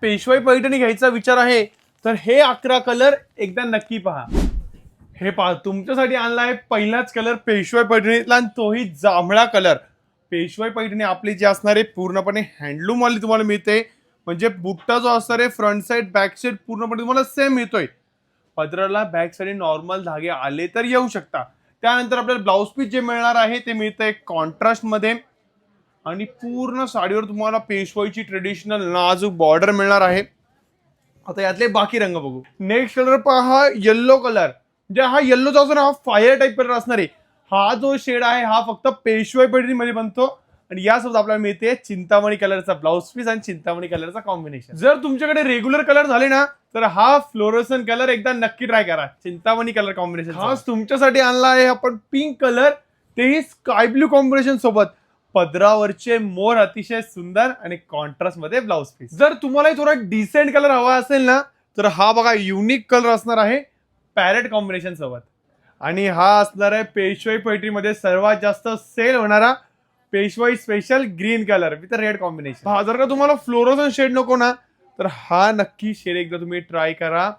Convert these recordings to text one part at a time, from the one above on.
पेशवाई पैठणी घ्यायचा विचार आहे तर हे 11 कलर एकदा नक्की पहा। हे पहा तुमच्यासाठी आणला आहे पहिलाच कलर पेशवाई पैठणीतला आणि तोही जांभळा कलर। पेशवाई पैठणी आपली जी असणार आहे पूर्णपणे हँडलूम वाली तुम्हाला मिळते, म्हणजे बुट्टा जो असणार आहे फ्रंट साइड बॅक साइड पूर्णपणे तुम्हाला सेम मिळतोय। पदराला बॅक साइड नॉर्मल धागे आले तर येऊ शकता। त्यानंतर आपल्याला ब्लाउज पीस जे मिळणार आहे ते मिळतंय कॉन्ट्रास्ट मध्ये आणि पूर्ण साडीवर तुम्हाला पेशवाईची ट्रेडिशनल नाजूक बॉर्डर मिळणार आहे। आता यातले बाकी रंग बघू। नेक्स्ट कलर पहा येलो कलर, म्हणजे हा येल्लो जो असतो ना हा फायर टाइप कलर असणार आहे। हा जो शेड आहे हा फक्त पेशवाई पैठणीमध्ये बनतो आणि यासोबत आपल्याला मिळते चिंतामणी कलरचा ब्लाउज पीस आणि चिंतामणी कलरचा कॉम्बिनेशन। जर तुमच्याकडे रेग्युलर कलर झाले ना तर हा फ्लोरोसन कलर एकदा नक्की ट्राय करा, चिंतामणी कलर कॉम्बिनेशन। खास तुमच्यासाठी आणला आहे आपण पिंक कलर, तेही स्काय ब्लू कॉम्बिनेशन सोबत। पदरावरचे मोर अतिशय सुंदर आणि कॉन्ट्रास्ट मध्ये ब्लाउज पीस। जर तुम्हाला थोडा डिसेंट कलर हवा असेल ना तर हा बघा युनिक कलर असणार आहे पॅरेट कॉम्बिनेशन सोबत। आणि हा असणार आहे पेशवाई पैठणीमध्ये सर्वात जास्त सेल होणारा पेशवाई special green colour with red combination. हा जर का तुम्हाला फ्लोरोसन शेड नको ना तर हा नक्की शेड एकदा तुम्ही ट्राय करा।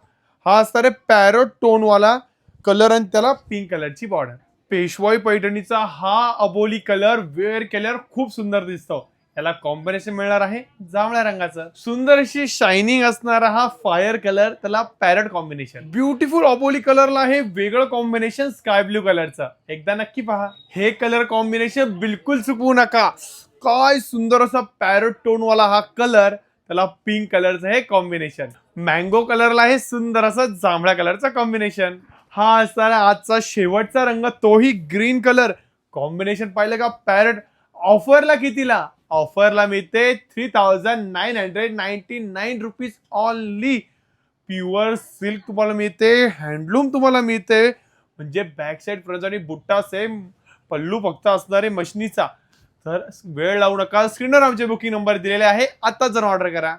हा असणार आहे पॅरोट टोन वाला कलर आणि त्याला पिंक कलरची बॉर्डर। पेशवाई पैठणीचा हा अबोली कलर वेअर केल्यावर खूप सुंदर दिसतो। याला कॉम्बिनेशन मिळणार आहे जांभळ्या रंगाचं। सुंदर अशी शायनिंग असणारा हा फायर कलर, त्याला पॅरेट कॉम्बिनेशन। ब्युटिफुल अबोली कलरला आहे वेगळं कॉम्बिनेशन स्काय ब्लू कलरचं, एकदा नक्की पहा। हे कलर कॉम्बिनेशन बिलकुल चुकवू नका। काय सुंदर असा पॅरेट टोन वाला हा कलर, त्याला पिंक कलरचं हे कॉम्बिनेशन। मँगो कलरला आहे सुंदर असं जांभळ्या कलरचं कॉम्बिनेशन। हा असणारा आजचा शेवटचा रंग, तोही ग्रीन कलर कॉम्बिनेशन पाहिलं का पॅरेट। ऑफरला कितीला? ऑफरला मिळते 3999 रुपीज ऑनली। प्युअर सिल्क तुम्हाला मिळते, हँडलूम तुम्हाला मिळते, म्हणजे बॅक साइड फ्रंट आणि बुट्टा सेम, पल्लू फक्त असणारे मशनीचा। तर वेळ लावू नका, स्क्रीनवर आमचे बुकिंग नंबर दिलेले आहे, आता जर ऑर्डर करा।